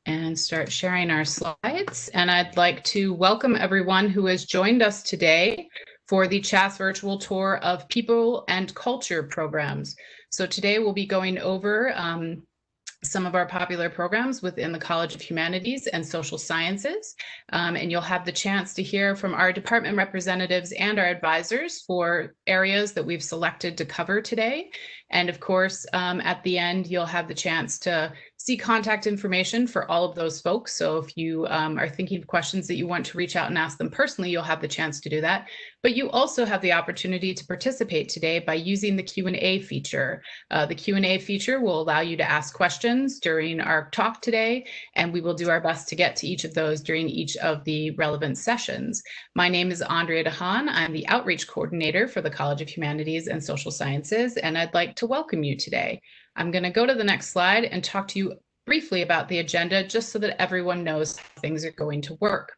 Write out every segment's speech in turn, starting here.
and start sharing our slides. And I'd like to welcome everyone who has joined us today for the CHaSS virtual tour of People and Culture programs. So today we'll be going over some of our popular programs within the College of Humanities and Social Sciences. And you'll have the chance to hear from our department representatives and our advisors for areas that we've selected to cover today. And of course, at the end, you'll have the chance to see contact information for all of those folks. So if you are thinking of questions that you want to reach out and ask them personally, you'll have the chance to do that. But you also have the opportunity to participate today by using the Q&A feature. The Q&A feature will allow you to ask questions during our talk today, and we will do our best to get to each of those during each of the relevant sessions. My name is Andrea DeHaan. I'm the Outreach Coordinator for the College of Humanities and Social Sciences, and I'd like to welcome you today. I'm going to go to the next slide and talk to you briefly about the agenda, just so that everyone knows how things are going to work.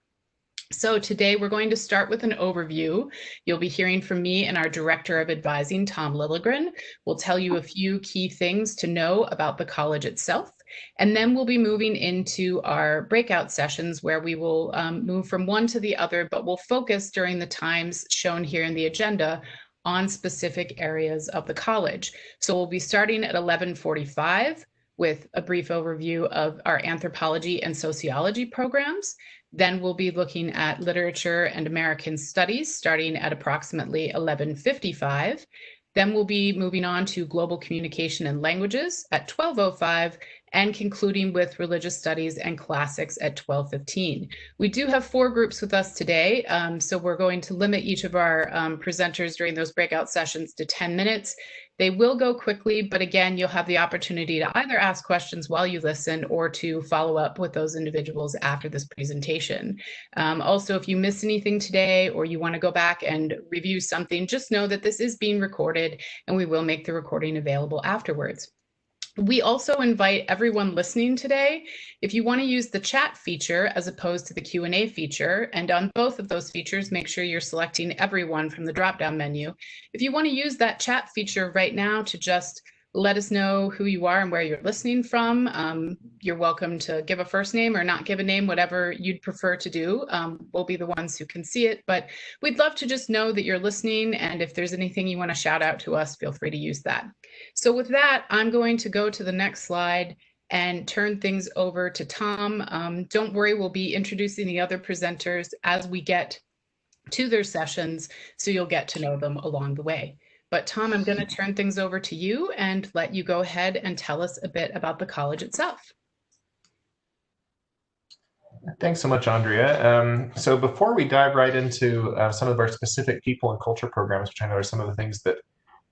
So today we're going to start with an overview. You'll be hearing from me and our Director of Advising, Tom Lilligren. We'll tell you a few key things to know about the college itself. And then we'll be moving into our breakout sessions where we will move from one to the other, but we'll focus during the times shown here in the agenda on specific areas of the college. So we'll be starting at 11:45 with a brief overview of our Anthropology and Sociology programs. Then we'll be looking at Literature and American Studies starting at approximately 11:55. Then we'll be moving on to Global Communication and Languages at 12:05 and concluding with Religious Studies and Classics at 12:15. We do have 4 groups with us today, so we're going to limit each of our presenters during those breakout sessions to 10 minutes. They will go quickly, but again, you'll have the opportunity to either ask questions while you listen or to follow up with those individuals after this presentation. Also, if you miss anything today or you want to go back and review something, just know that this is being recorded and we will make the recording available afterwards. We also invite everyone listening today, if you want to use the chat feature as opposed to the Q&A feature, and on both of those features, make sure you're selecting everyone from the drop-down menu. If you want to use that chat feature right now to just let us know who you are and where you're listening from, you're welcome to give a first name or not give a name, whatever you'd prefer to do. We'll be the ones who can see it, but we'd love to just know that you're listening, and if there's anything you want to shout out to us, feel free to use that. So with that, I'm going to go to the next slide and turn things over to Tom. Don't worry, we'll be introducing the other presenters as we get to their sessions, so you'll get to know them along the way. But Tom, I'm going to turn things over to you and let you go ahead and tell us a bit about the college itself. Thanks so much, Andrea. So before we dive right into some of our specific people and culture programs, which I know are some of the things that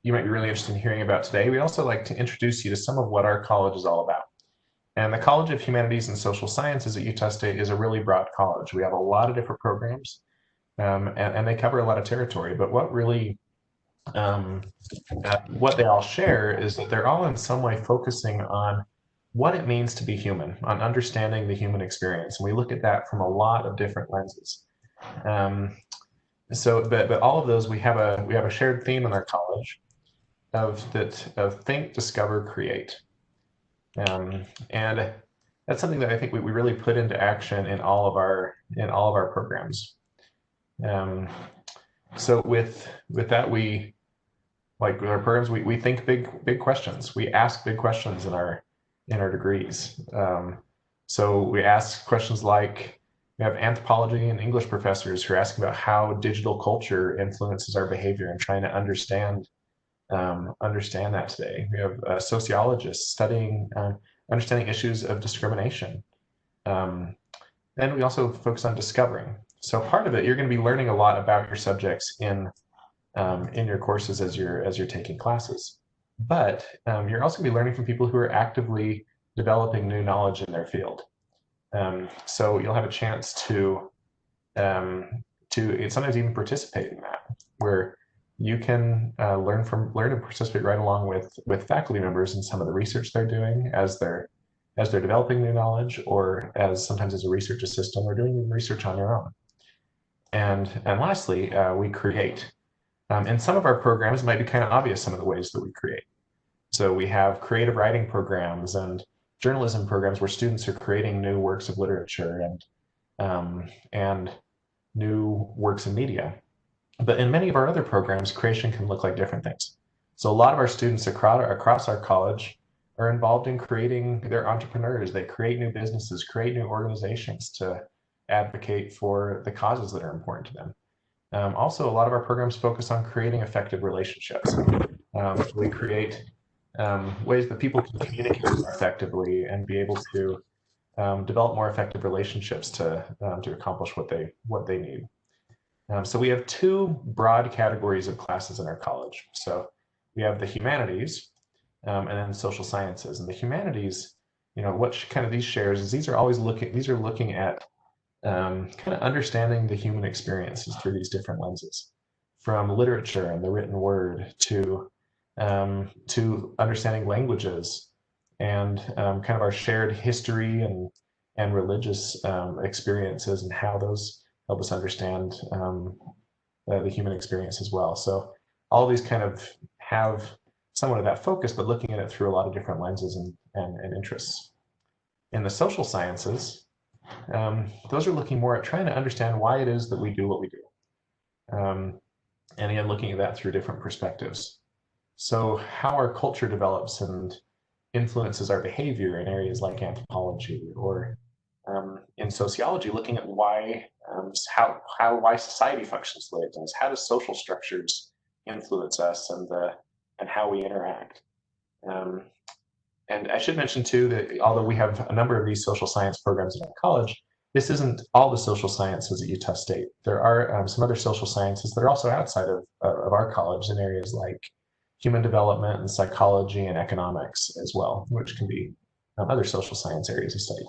you might be really interested in hearing about today, we also like to introduce you to some of what our college is all about. And the College of Humanities and Social Sciences at Utah State is a really broad college. We have a lot of different programs, and they cover a lot of territory. But what really what they all share is that they're all in some way focusing on what it means to be human, on understanding the human experience. And we look at that from a lot of different lenses. But all of those, we have a shared theme in our college of think, discover, create. And that's something that I think we really put into action in all of our programs. So with that, with our programs, we think big questions. We ask big questions in our degrees. So we ask questions like, we have anthropology and English professors who are asking about how digital culture influences our behavior and trying to understand that today. We have sociologists studying, understanding issues of discrimination. Then we also focus on discovering. So part of it, you're going to be learning a lot about your subjects in your courses as you're taking classes. But you're also going to be learning from people who are actively developing new knowledge in their field. So you'll have a chance to sometimes even participate in that, where you can learn and participate right along with faculty members in some of the research they're doing as they're developing new knowledge, or sometimes as a research assistant or doing research on your own. And lastly, we create. In some of our programs, it might be kind of obvious some of the ways that we create. So we have creative writing programs and journalism programs where students are creating new works of literature and new works in media. But in many of our other programs, creation can look like different things. So a lot of our students across our college are involved in creating, they're entrepreneurs, they create new businesses, create new organizations to advocate for the causes that are important to them. Also, a lot of our programs focus on creating effective relationships. We create ways that people can communicate more effectively and be able to develop more effective relationships to accomplish what they need. So we have two broad categories of classes in our college. So we have the humanities and then social sciences. And the humanities, what kind of these shares is these are looking at kind of understanding the human experiences through these different lenses, from literature and the written word to understanding languages and kind of our shared history and religious experiences and how those help us understand the human experience as well. So all these kind of have somewhat of that focus, but looking at it through a lot of different lenses and interests. In the social sciences, those are looking more at trying to understand why it is that we do what we do. And again, looking at that through different perspectives. So how our culture develops and influences our behavior in areas like anthropology, or in sociology, looking at why society functions the way it does. How does social structures influence us and how we interact? And I should mention too that although we have a number of these social science programs in our college, this isn't all the social sciences at Utah State. There are some other social sciences that are also outside of our college in areas like human development and psychology and economics as well, which can be other social science areas of study.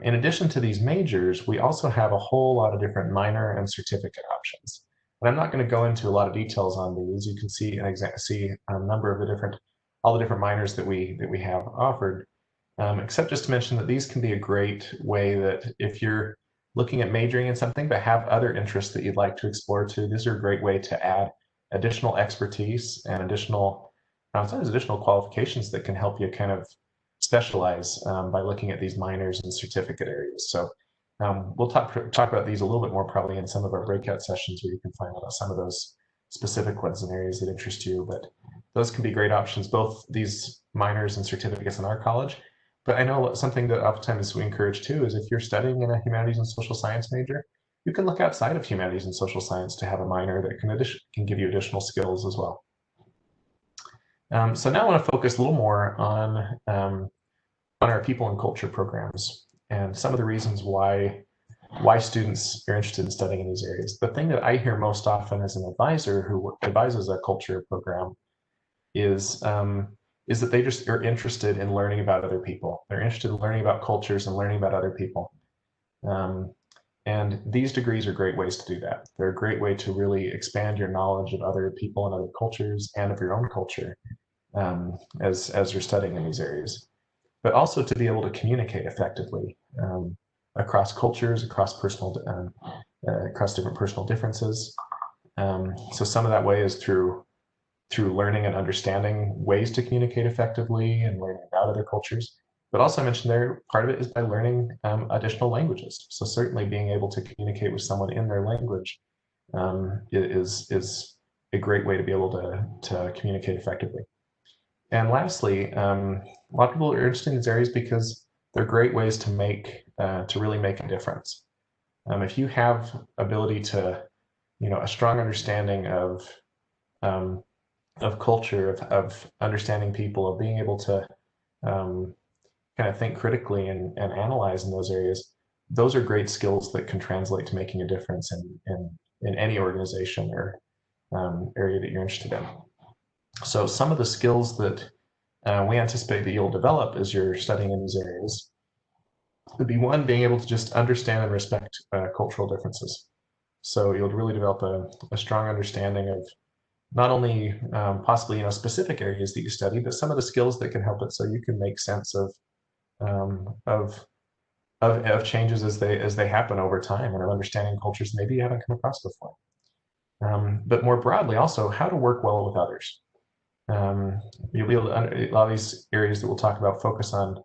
In addition to these majors, we also have a whole lot of different minor and certificate options. And I'm not going to go into a lot of details on these. You can see a number of all the different minors that we have offered, except just to mention that these can be a great way that if you're looking at majoring in something but have other interests that you'd like to explore too, these are a great way to add additional expertise and additional qualifications that can help you kind of specialize by looking at these minors and certificate areas. So we'll talk about these a little bit more probably in some of our breakout sessions where you can find out some of those specific ones and areas that interest you. But those can be great options, both these minors and certificates in our college. But I know something that oftentimes we encourage too is if you're studying in a humanities and social science major, you can look outside of humanities and social science to have a minor that can give you additional skills as well. So now I want to focus a little more on our people and culture programs and some of the reasons why students are interested in studying in these areas. The thing that I hear most often as an advisor who advises a culture program is that they just are interested in learning about other people. They're interested in learning about cultures and learning about other people. And these degrees are great ways to do that. They're a great way to really expand your knowledge of other people and other cultures and of your own culture as you're studying in these areas. But also to be able to communicate effectively across cultures, across different personal differences. So some of that way is through learning and understanding ways to communicate effectively and learning about other cultures. But also I mentioned there, part of it is by learning additional languages. So certainly being able to communicate with someone in their language is a great way to be able to communicate effectively. And lastly, a lot of people are interested in these areas because they're great ways to really make a difference. If you have ability to, a strong understanding of culture, of understanding people, of being able to kind of think critically and analyze in those areas, those are great skills that can translate to making a difference in any organization or area that you're interested in. So some of the skills that we anticipate that you'll develop as you're studying in these areas would be one, being able to just understand and respect cultural differences. So you'll really develop a strong understanding of not only possibly specific areas that you study, but some of the skills that can help it so you can make sense of changes as they happen over time, and of understanding cultures maybe you haven't come across before. But more broadly, also how to work well with others. You'll be able to, a lot of these areas that we'll talk about focus on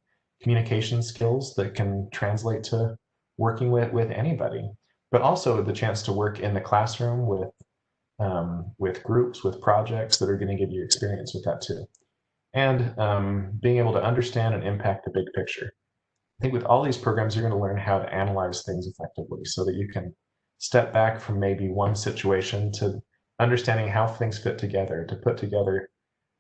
communication skills that can translate to working with anybody, but also the chance to work in the classroom with groups, with projects that are going to give you experience with that too. And being able to understand and impact the big picture. I think with all these programs, you're going to learn how to analyze things effectively so that you can step back from maybe one situation to understanding how things fit together, to put together,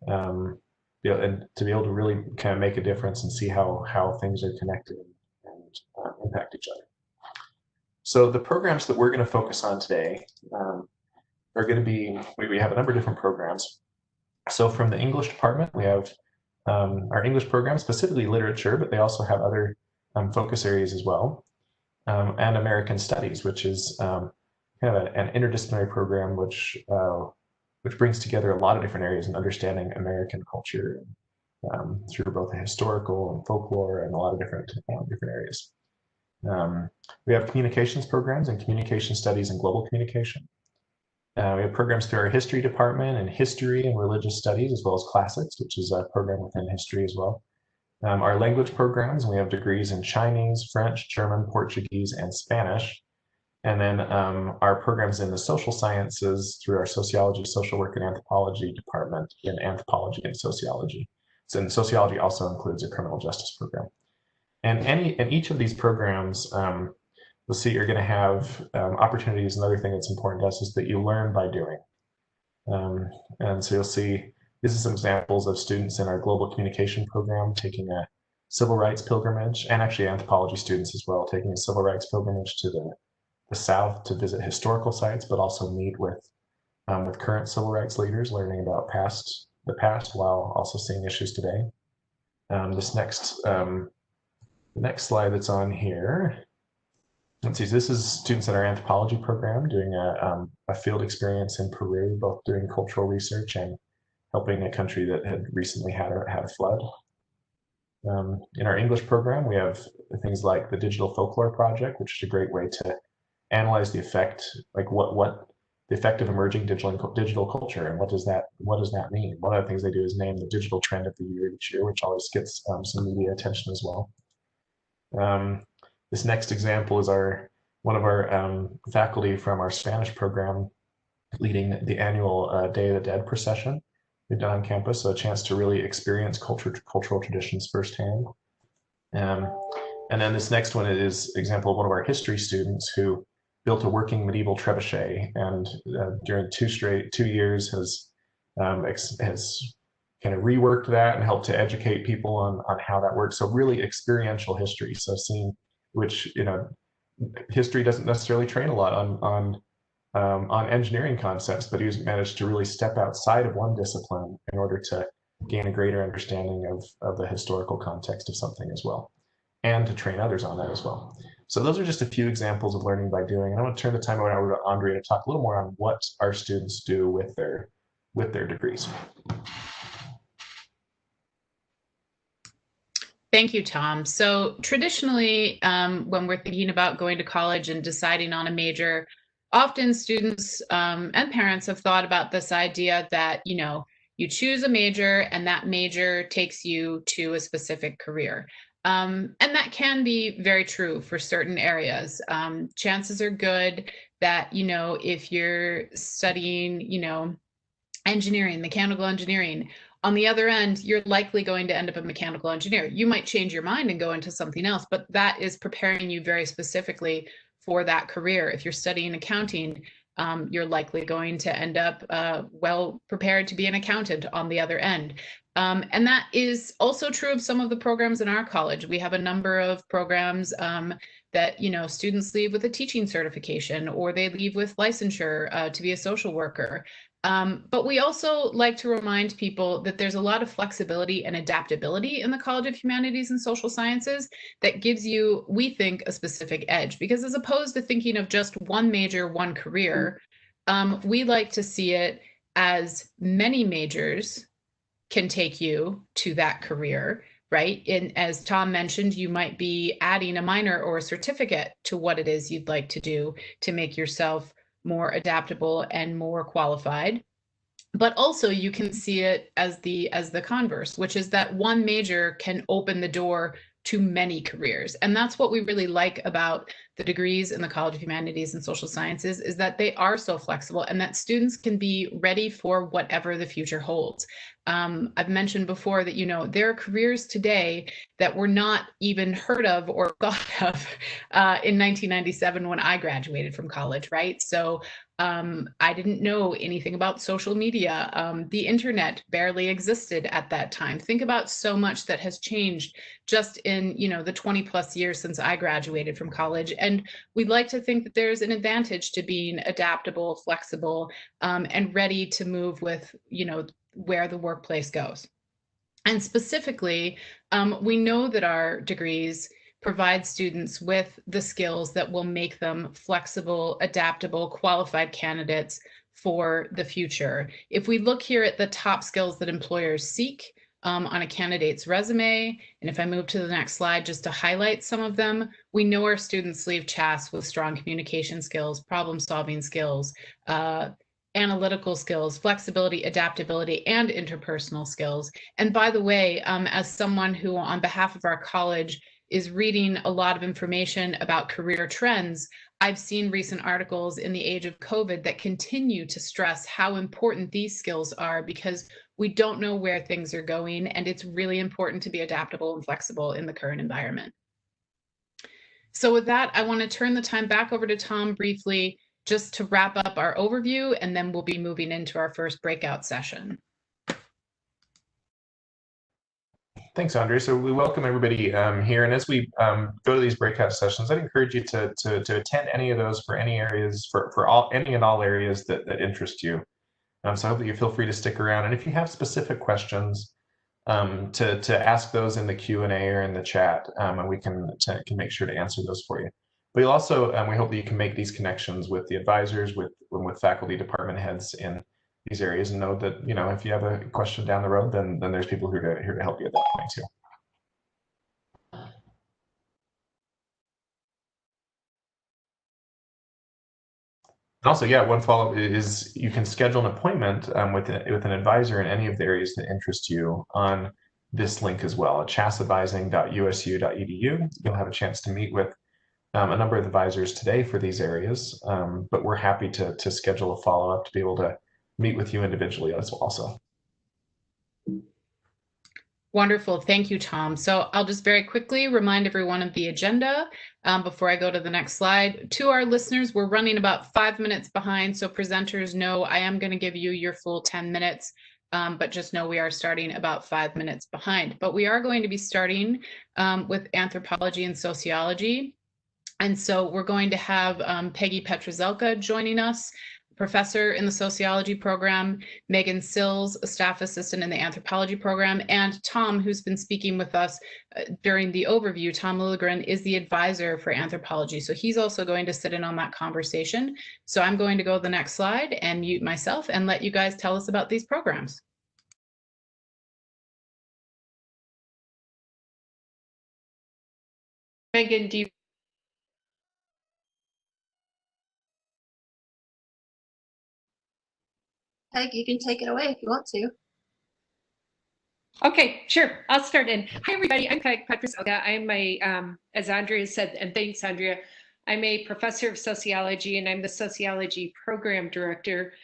and to be able to really kind of make a difference and see how things are connected and impact each other. So the programs that we're going to focus on today are going to be, we have a number of different programs. So from the English department, we have our English program, specifically literature, but they also have other focus areas as well, and American Studies, which is kind of an interdisciplinary program which brings together a lot of different areas in understanding American culture through both the historical and folklore and a lot of different areas. We have communications programs and communication studies and global communication. We have programs through our history department and history and religious studies, as well as classics, which is a program within history as well. Our language programs, we have degrees in Chinese, French, German, Portuguese, and Spanish. And then our programs in the social sciences through our sociology, social work, and anthropology department in anthropology and sociology. So and sociology also includes a criminal justice program. And each of these programs, you'll see you're going to have opportunities. Another thing that's important to us is that you learn by doing. And so you'll see, these are some examples of students in our global communication program taking a civil rights pilgrimage, and actually anthropology students as well, taking a civil rights pilgrimage to the South to visit historical sites, but also meet with current civil rights leaders, learning about the past while also seeing issues today. The next slide that's on here, let's see, this is students in our anthropology program doing a field experience in Peru, both doing cultural research and helping a country that had recently had a flood. In our English program, we have things like the Digital Folklore Project, which is a great way to analyze the effect, like what the effect of emerging digital culture, and what does that mean? One of the things they do is name the digital trend of the year each year, which always gets some media attention as well. This next example is one of our faculty from our Spanish program leading the annual Day of the Dead procession we've done on campus, so a chance to really experience cultural traditions firsthand. And then this next one is example of one of our history students who built a working medieval trebuchet, and during 2 years has kind of reworked that and helped to educate people on how that works. So really experiential history. So seeing, which, history doesn't necessarily train a lot on engineering concepts, but he's managed to really step outside of one discipline in order to gain a greater understanding of the historical context of something as well, and to train others on that as well. So those are just a few examples of learning by doing. And I want to turn the time over to Andrea to talk a little more on what our students do with their degrees. Thank you, Tom. So traditionally, when we're thinking about going to college and deciding on a major, often students and parents have thought about this idea that, you choose a major and that major takes you to a specific career. And that can be very true for certain areas. Chances are good that, if you're studying, engineering, mechanical engineering, on the other end, you're likely going to end up a mechanical engineer. You might change your mind and go into something else, but that is preparing you very specifically for that career. If you're studying accounting, you're likely going to end up well prepared to be an accountant on the other end. And that is also true of some of the programs in our college. We have a number of programs that, students leave with a teaching certification, or they leave with licensure to be a social worker. But we also like to remind people that there's a lot of flexibility and adaptability in the College of Humanities and Social Sciences that gives you, we think, a specific edge. Because as opposed to thinking of just one major, one career, we like to see it as many majors can take you to that career, right? And as Tom mentioned, you might be adding a minor or a certificate to what it is you'd like to do to make yourself more adaptable and more qualified. But also you can see it as the converse, which is that one major can open the door to many careers. And that's what we really like about the degrees in the College of Humanities and Social Sciences, is that they are so flexible and that students can be ready for whatever the future holds. I've mentioned before that, there are careers today that were not even heard of or thought of in 1997 when I graduated from college, right? So I didn't know anything about social media. The internet barely existed at that time. Think about so much that has changed just in, the 20 plus years since I graduated from college. And we'd like to think that there's an advantage to being adaptable, flexible, and ready to move with, where the workplace goes. And specifically, we know that our degrees provide students with the skills that will make them flexible, adaptable, qualified candidates for the future. If we look here at the top skills that employers seek on a candidate's resume, and if I move to the next slide just to highlight some of them, we know our students leave CHaSS with strong communication skills, problem-solving skills, analytical skills, flexibility, adaptability, and interpersonal skills. And by the way, as someone who on behalf of our college is reading a lot of information about career trends, I've seen recent articles in the age of COVID that continue to stress how important these skills are, because we don't know where things are going, and it's really important to be adaptable and flexible in the current environment. So with that, I want to turn the time back over to Tom briefly, just to wrap up our overview, and then we'll be moving into our first breakout session. Thanks, Andrea. So we welcome everybody here. And as we go to these breakout sessions, I'd encourage you to attend any of those for any areas, for any and all areas that interest you. So I hope that you feel free to stick around. And if you have specific questions, to ask those in the Q&A or in the chat, and we can make sure to answer those for you. But you'll also, we hope that you can make these connections with the advisors, with faculty, department heads in these areas, and know that, if you have a question down the road, then there's people here to help you at that point too. And also, yeah, one follow-up is you can schedule an appointment with an advisor in any of the areas that interest you on this link as well, at chassadvising.usu.edu. You'll have a chance to meet with a number of advisors today for these areas, but we're happy to schedule a follow-up to be able to meet with you individually as well also. Wonderful. Thank you, Tom. So I'll just very quickly remind everyone of the agenda before I go to the next slide. To our listeners, we're running about 5 minutes behind, so presenters know I am going to give you your full 10 minutes, but just know we are starting about 5 minutes behind. But we are going to be starting with anthropology and sociology. And so we're going to have Peggy Petrozelka joining us, professor in the sociology program, Megan Sills, a staff assistant in the anthropology program, and Tom, who's been speaking with us during the overview. Tom Lilligren is the advisor for anthropology. So he's also going to sit in on that conversation. So I'm going to go to the next slide and mute myself and let you guys tell us about these programs. Megan, do you? Peg, you can take it away if you want to. Okay, sure. I'll start in. Hi, everybody. I'm Peg Petrozelka. I'm as Andrea said, and thanks, Andrea, I'm a professor of sociology, and I'm the sociology program director.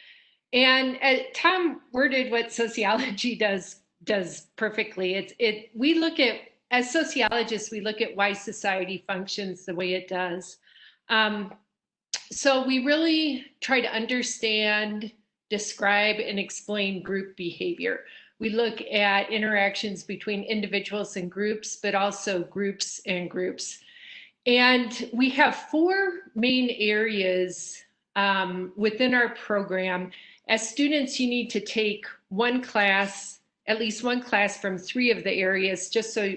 And Tom worded what sociology does perfectly. We look at, as sociologists, we look at why society functions the way it does. So we really try to understand, describe, and explain group behavior. We look at interactions between individuals and groups, but also groups and groups. And we have 4 main areas within our program. As students, you need to take one class, at least one class from 3 of the areas, just so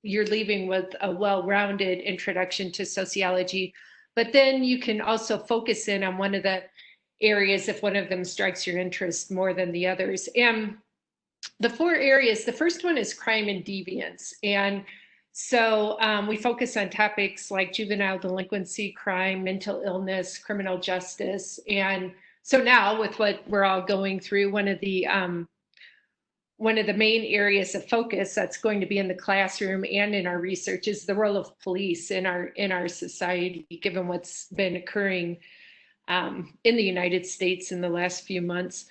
you're leaving with a well-rounded introduction to sociology. But then you can also focus in on one of the areas if one of them strikes your interest more than the others. And the 4 areas, the first one is crime and deviance. And so we focus on topics like juvenile delinquency, crime, mental illness, criminal justice, and So now with what we're all going through, one of the main areas of focus that's going to be in the classroom and in our research is the role of police in our society, given what's been occurring in the United States in the last few months,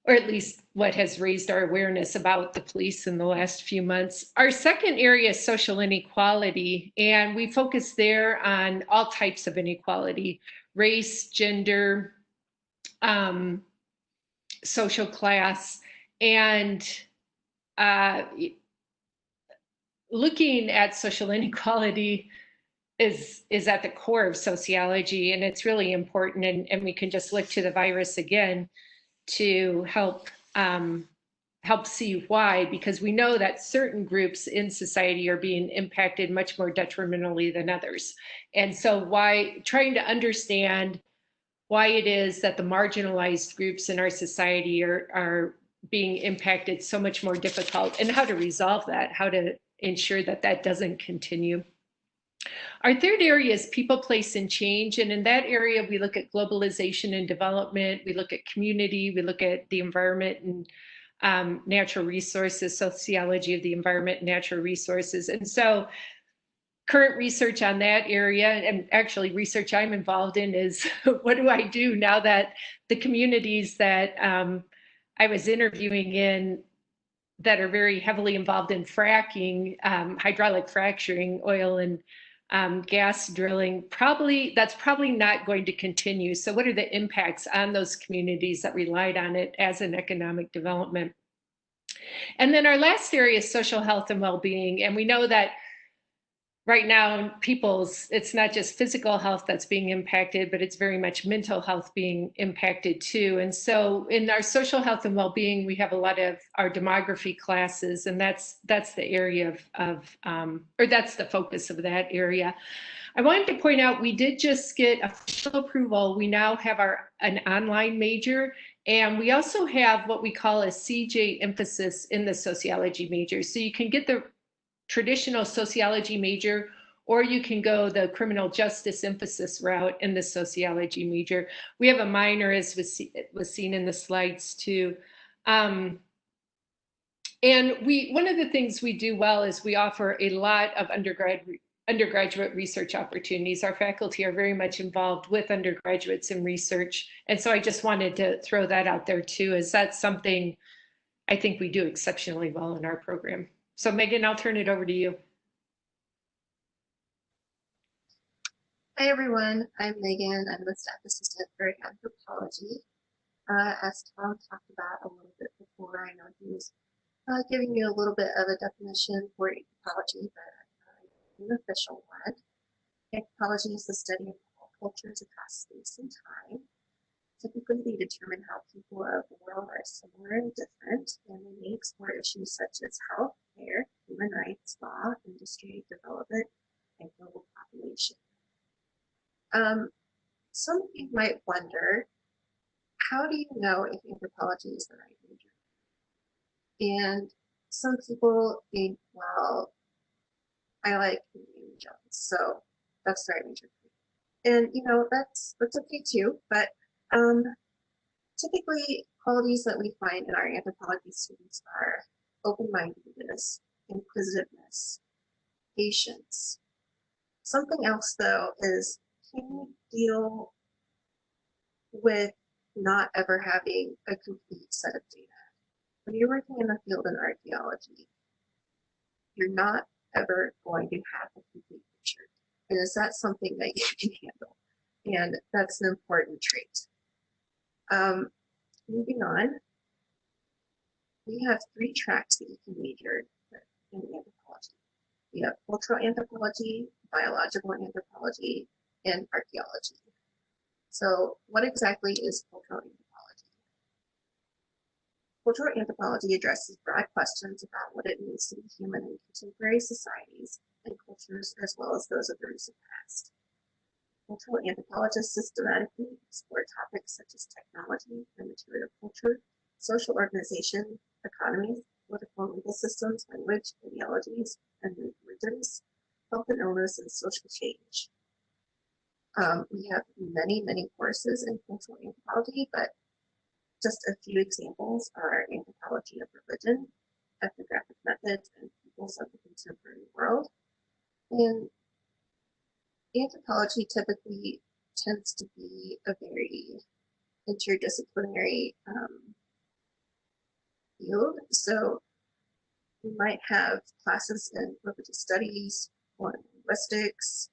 or at least what has raised our awareness about the police in the last few months. Our second area is social inequality, and we focus there on all types of inequality: race, gender, social class, and looking at social inequality is at the core of sociology, and it's really important. And we can just look to the virus again to help see why, because we know that certain groups in society are being impacted much more detrimentally than others. And so trying to understand why it is that the marginalized groups in our society are being impacted so much more difficult, and how to resolve that, how to ensure that that doesn't continue. Our third area is people, place, and change. And in that area, we look at globalization and development, we look at community, we look at the environment and natural resources, sociology of the environment and natural resources. And so current research on that area, and actually research I'm involved in, is what do I do now that the communities that I was interviewing in that are very heavily involved in fracking, hydraulic fracturing, oil and gas drilling, that's probably not going to continue. So what are the impacts on those communities that relied on it as an economic development? And then our last area is social health and well-being. And we know that right now, it's not just physical health that's being impacted, but it's very much mental health being impacted too. And so in our social health and well-being, we have a lot of our demography classes, and that's the area or that's the focus of that area. I wanted to point out, we did just get official approval. We now have an online major, and we also have what we call a CJ emphasis in the sociology major. So you can get the traditional sociology major, or you can go the criminal justice emphasis route in the sociology major. We have a minor, as was seen in the slides too. And one of the things we do well is we offer a lot of undergraduate research opportunities. Our faculty are very much involved with undergraduates in research. And so I just wanted to throw that out there too, as that's something I think we do exceptionally well in our program. So Megan, I'll turn it over to you. Hi everyone, I'm Megan. I'm the staff assistant for Anthropology. As Tom talked about a little bit before, I know he was giving you a little bit of a definition for anthropology, but an official one. Anthropology is the study of all cultures across space and time. Typically, they determine how people of the world are similar and different, and they may explore issues such as health, care, human rights, law, industry, development, and global population. Some of you might wonder, how do you know if anthropology is the right major? And some people think, well, I like Indiana Jones, so that's the right major. And that's okay too, but typically, qualities that we find in our anthropology students are open-mindedness, inquisitiveness, patience. Something else, though, is can you deal with not ever having a complete set of data? When you're working in the field in archaeology, you're not ever going to have a complete picture. And is that something that you can handle? And that's an important trait. Moving on, we have 3 tracks that you can major in anthropology. We have cultural anthropology, biological anthropology, and archaeology. So what exactly is cultural anthropology? Cultural anthropology addresses broad questions about what it means to be human in contemporary societies and cultures, as well as those of the recent past. Cultural anthropologists systematically explore topics such as technology and material culture, social organization, economies, political and legal systems, language, ideologies, and religions, health and illness, and social change. We have many, many courses in cultural anthropology, but just a few examples are anthropology of religion, ethnographic methods, and peoples of the contemporary world. And anthropology typically tends to be a very interdisciplinary field. So we might have classes in religious studies or linguistics.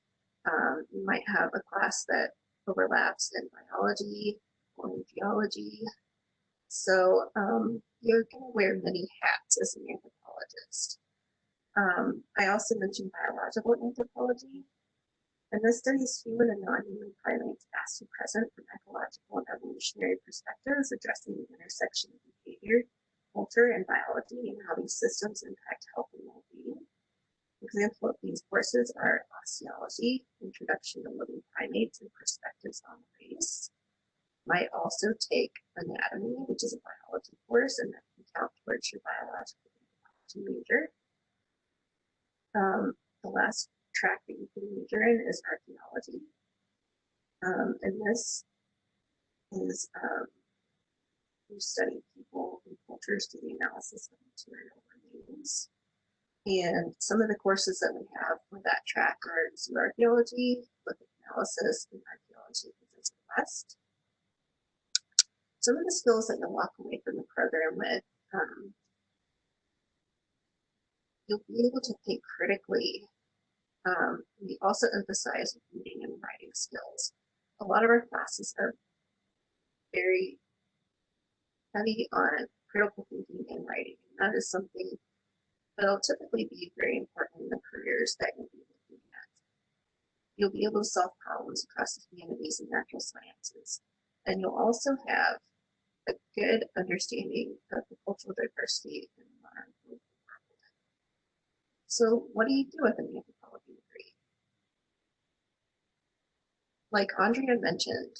You might have a class that overlaps in biology or in geology. So you're going to wear many hats as an anthropologist. I also mentioned biological anthropology, and this studies human and non-human primates past and present from ecological and evolutionary perspectives, addressing the intersection of behavior, culture, and biology, and how these systems impact health and well-being. Examples of these courses are Sociology, Introduction to Living Primates and Perspectives on Race. Might also take Anatomy, which is a biology course, and that can count towards your biological anthropology major. The last track that you can major in is archaeology. And this is you study people and cultures through the analysis of material remains. And some of the courses that we have for that track are zooarchaeology, lithic analysis, and archaeology of the West. Some of the skills that you'll walk away from the program with, you'll be able to think critically. We also emphasize reading and writing skills. A lot of our classes are very heavy on critical thinking and writing. And that is something that'll typically be very important in the careers that you'll be looking at. You'll be able to solve problems across the humanities and natural sciences. And you'll also have a good understanding of the cultural diversity in the modern global world. So what do you do with an anthropology degree? Like Andrea mentioned,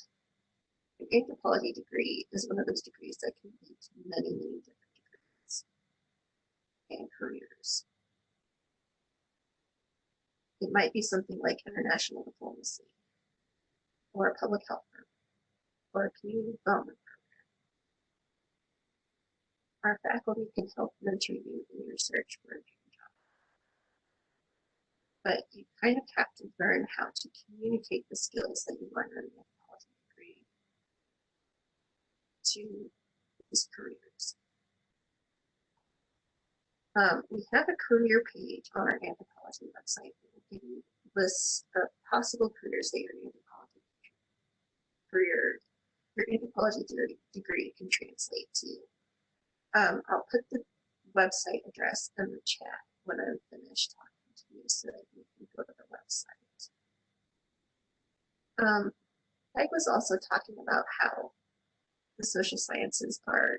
an anthropology degree is one of those degrees that can lead to many, many different degrees and careers. It might be something like international diplomacy, or a public health program, or a community development program. Our faculty can help mentor you in your search for a dream job. But you kind of have to learn how to communicate the skills that you learn in the anthropology degree to these careers. We have a career page on our anthropology website that will give you lists of possible careers that your anthropology degree can translate to. I'll put the website address in the chat when I'm finished talking to you so that you can go to the website. Peg was also talking about how the social sciences are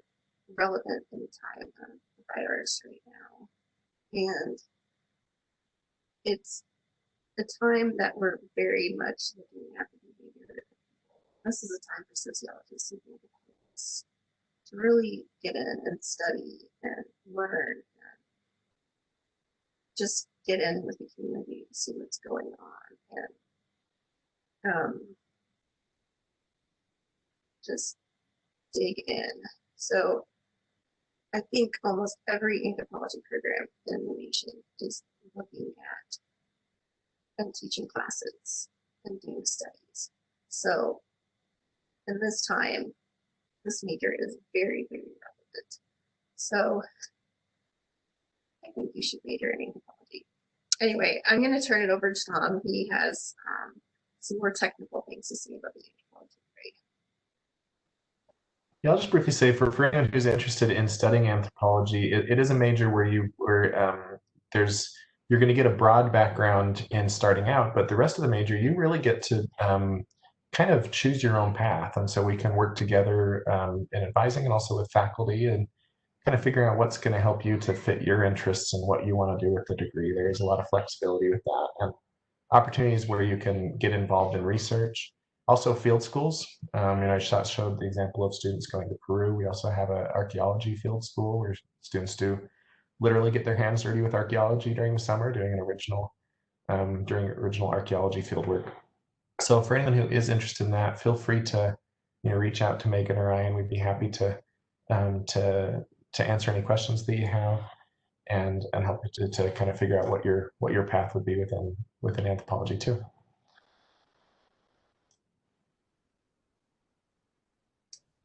relevant in the time of the virus right now. And it's a time that we're very much looking at the behavior of people. This is a time for sociologists and anthropologists to really get in and study and learn and just get in with the community to see what's going on and just dig in. So I think almost every anthropology program in the nation is looking at and teaching classes and doing studies. So in this time, this major is very, very relevant. So I think you should major in anthropology. Anyway, I'm going to turn it over to Tom. He has some more technical things to say about the anthropology degree. Yeah, I'll just briefly say for anyone who's interested in studying anthropology, it is a major where you're going to get a broad background in starting out, but the rest of the major you really get to kind of choose your own path. And so we can work together in advising and also with faculty and kind of figuring out what's going to help you to fit your interests and what you want to do with the degree. There's a lot of flexibility with that and opportunities where you can get involved in research. Also field schools. I showed the example of students going to Peru. We also have an archaeology field school where students do literally get their hands dirty with archaeology during the summer, doing an original archaeology field work. So for anyone who is interested in that, feel free to reach out to Megan or I, and we'd be happy to answer any questions that you have and help you to kind of figure out what your path would be within anthropology too.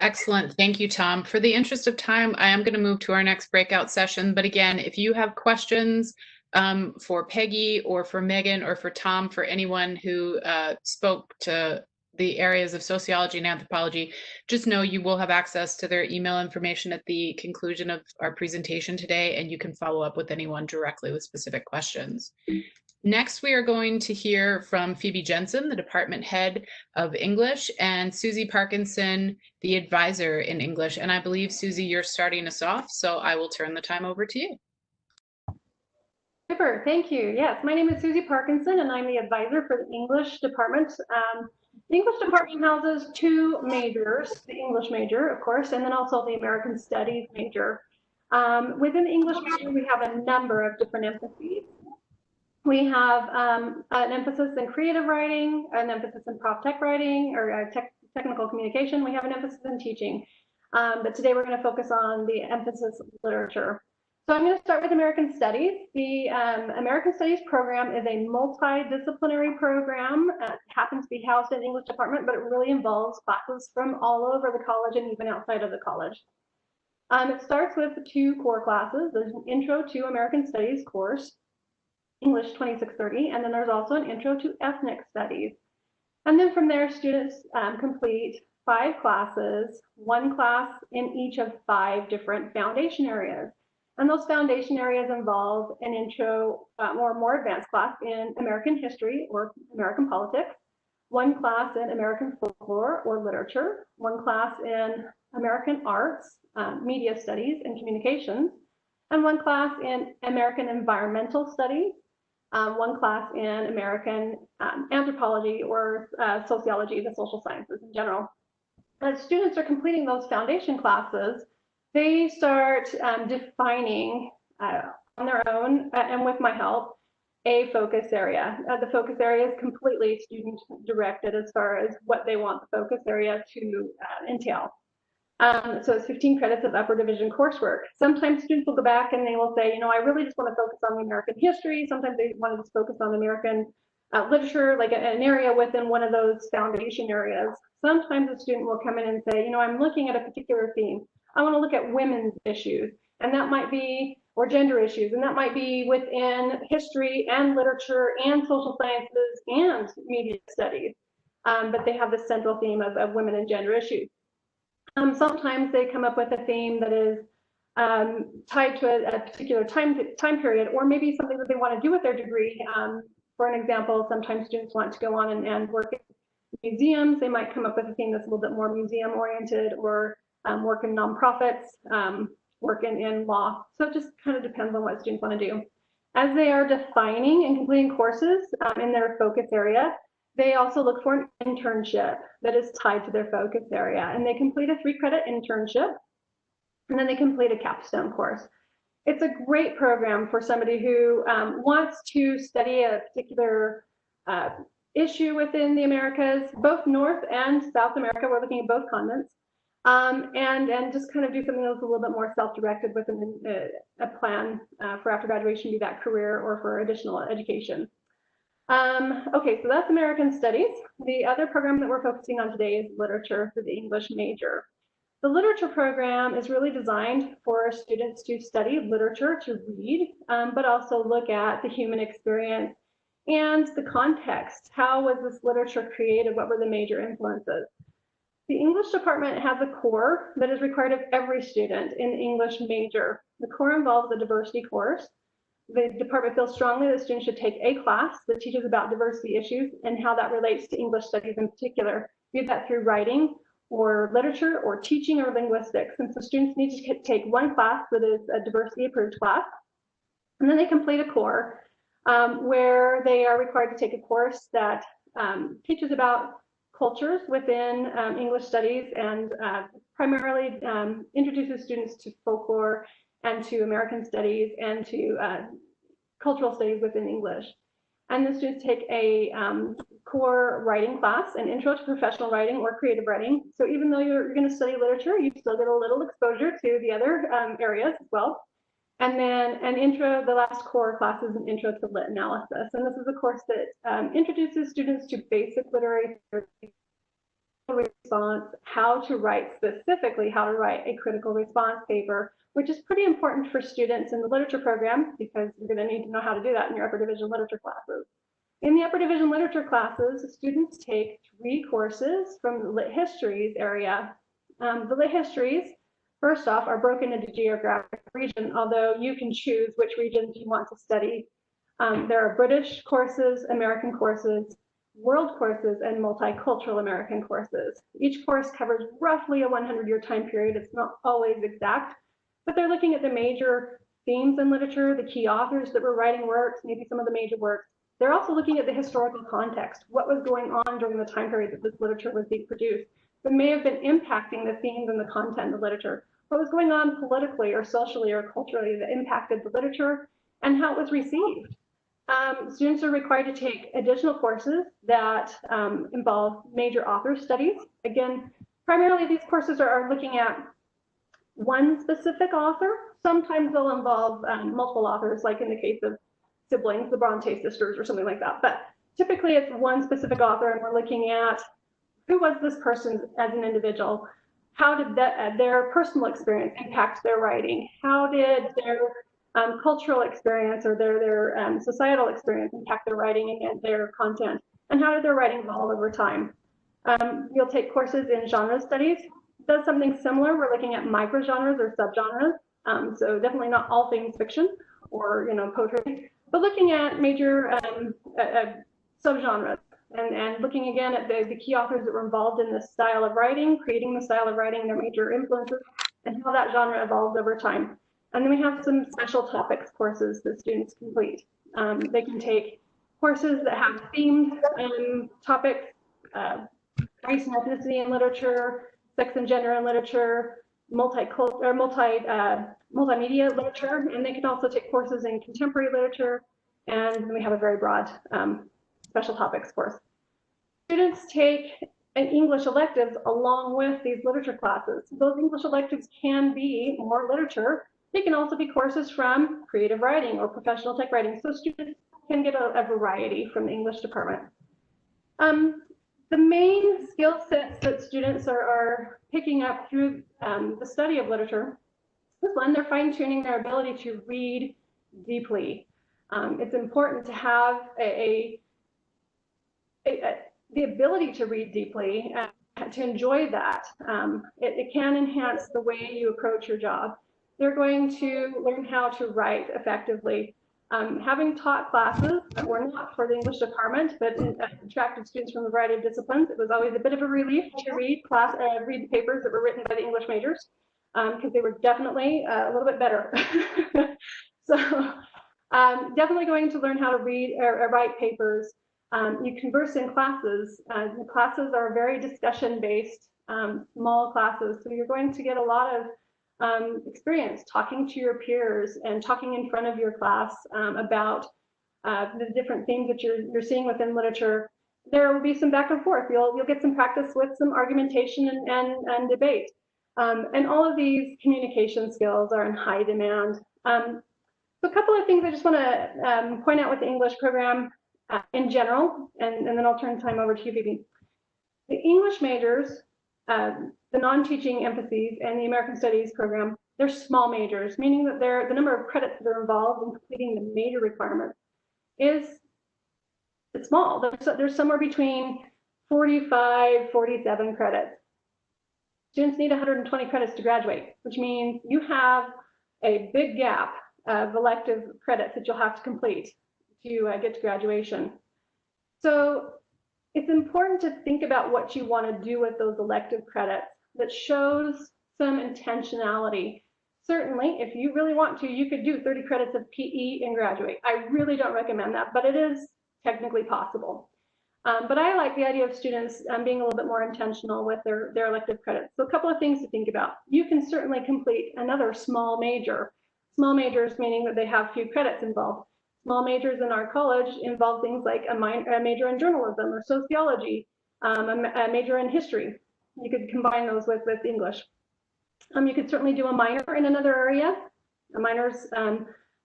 Excellent. Thank you, Tom. For the interest of time, I am going to move to our next breakout session. But again, if you have questions for Peggy or for Megan or for Tom, for anyone who spoke to the areas of sociology and anthropology, just know you will have access to their email information at the conclusion of our presentation today, and you can follow up with anyone directly with specific questions. Next, we are going to hear from Phoebe Jensen, the department head of English, and Susie Parkinson, the advisor in English. And I believe, Susie, you're starting us off, so I will turn the time over to you. Super, thank you. Yes, my name is Susie Parkinson, and I'm the advisor for the English department. The English department houses two majors, the English major, of course, and then also the American Studies major. Within the English major, we have a number of different emphases. We have an emphasis in creative writing, an emphasis in prop tech writing, or technical communication. We have an emphasis in teaching. But today we're going to focus on the emphasis of literature. So I'm going to start with American Studies. The American Studies program is a multidisciplinary program. It happens to be housed in the English department, but it really involves classes from all over the college and even outside of the college. It starts with two core classes. There's an Intro to American Studies course, English 2630, and then there's also an Intro to Ethnic Studies. And then from there, students complete 5 classes, 1 class in each of 5 different foundation areas. And those foundation areas involve an intro or more advanced class in American history or American politics, 1 class in American folklore or literature, 1 class in American arts, media studies and communications, and 1 class in American environmental studies, 1 class in American anthropology or sociology, the social sciences in general. As students are completing those foundation classes, they start defining on their own and with my help a focus area. The focus area is completely student directed as far as what they want the focus area to entail. So it's 15 credits of upper division coursework. Sometimes students will go back and they will say, I really just want to focus on the American history. Sometimes they want to just focus on American literature, like an area within one of those foundation areas. Sometimes a student will come in and say, I'm looking at a particular theme. I want to look at women's issues, and that might be, or gender issues, and that might be within history and literature and social sciences and media studies. But they have the central theme of women and gender issues. Sometimes they come up with a theme that is tied to a particular time period, or maybe something that they want to do with their degree. For an example, sometimes students want to go on and work in museums. They might come up with a theme that's a little bit more museum oriented, or work in nonprofits, work in law. So it just kind of depends on what students want to do. As they are defining and completing courses in their focus area, they also look for an internship that is tied to their focus area, and they complete a 3-credit internship, and then they complete a capstone course. It's a great program for somebody who wants to study a particular issue within the Americas, both North and South America. We're looking at both continents, and just kind of do something that's a little bit more self-directed within a plan for after graduation, be that career or for additional education. Okay, so that's American Studies. The other program that we're focusing on today is literature for the English major. The literature program is really designed for students to study literature, to read, but also look at the human experience and the context. How was this literature created? What were the major influences? The English department has a core that is required of every student in the English major. The core involves a diversity course. The department feels strongly that students should take a class that teaches about diversity issues and how that relates to English studies in particular, be that through writing or literature or teaching or linguistics. And so students need to take 1 class that is a diversity approved class, and then they complete a core where they are required to take a course that teaches about cultures within English studies and primarily introduces students to folklore and to American studies and to cultural studies within English. And the students take a core writing class, an intro to professional writing or creative writing. So even though you're going to study literature, you still get a little exposure to the other areas as well. And then an intro, the last core class is an intro to lit analysis. And this is a course that introduces students to basic literary response, how to write specifically, how to write a critical response paper, which is pretty important for students in the literature program because you're going to need to know how to do that in your upper division literature classes. In the upper division literature classes, students take 3 courses from the lit histories area. The lit histories, first off, are broken into geographic region, although you can choose which regions you want to study. There are British courses, American courses, world courses, and multicultural American courses. Each course covers roughly a 100-year time period. It's not always exact, but they're looking at the major themes in literature, the key authors that were writing works, maybe some of the major works. They're also looking at the historical context, what was going on during the time period that this literature was being produced that may have been impacting the themes and the content of literature, what was going on politically or socially or culturally that impacted the literature, and how it was received. Students are required to take additional courses that involve major author studies. Again, primarily these courses are looking at one specific author. Sometimes they'll involve multiple authors, like in the case of siblings, the Bronte sisters or something like that. But typically it's one specific author, and we're looking at who was this person as an individual? How did their personal experience impact their writing? How did their cultural experience or their societal experience impact their writing and their content? And how did their writing evolve over time? You'll take courses in genre studies. It does something similar. We're looking at microgenres or subgenres. So definitely not all things fiction or poetry, but looking at major subgenres and looking again at the key authors that were involved in this style of writing, creating the style of writing, their major influences, and how that genre evolved over time. And then we have some special topics courses that students complete. They can take courses that have themed topics, race and ethnicity in literature, sex and gender in literature, multimedia literature, and they can also take courses in contemporary literature, and then we have a very broad special topics course. Students take an English electives along with these literature classes. Those English electives can be more literature. They can also be courses from creative writing or professional tech writing, so students can get a variety from the English department. The main skill sets that students are picking up through the study of literature is one, they're fine-tuning their ability to read deeply. It's important to have the ability to read deeply, to enjoy that. It can enhance the way you approach your job. They're going to learn how to write effectively. Having taught classes that were not for the English department, but attracted students from a variety of disciplines, it was always a bit of a relief to read the papers that were written by the English majors, because they were definitely a little bit better. So definitely going to learn how to read or write papers. You converse in classes. The classes are very discussion-based, small classes, so you're going to get a lot of experience talking to your peers and talking in front of your class about the different themes that you're seeing within literature. There will be some back and forth. You'll get some practice with some argumentation and debate. And all of these communication skills are in high demand. So a couple of things I just want to point out with the English program in general, and then I'll turn time over to you, Phoebe. The English majors, the non-teaching emphases, and the American Studies program, they're small majors, meaning that the number of credits that are involved in completing the major requirements it's small. There's somewhere between 45, 47 credits. Students need 120 credits to graduate, which means you have a big gap of elective credits that you'll have to complete to get to graduation. So it's important to think about what you want to do with those elective credits that shows some intentionality. Certainly, if you really want to, you could do 30 credits of PE and graduate. I really don't recommend that, but it is technically possible. But I like the idea of students being a little bit more intentional with their elective credits. So a couple of things to think about. You can certainly complete another small major. Small majors meaning that they have few credits involved. Small majors in our college involve things like a major in journalism or sociology, a major in history. You could combine those with English. You could certainly do a minor in another area. Minors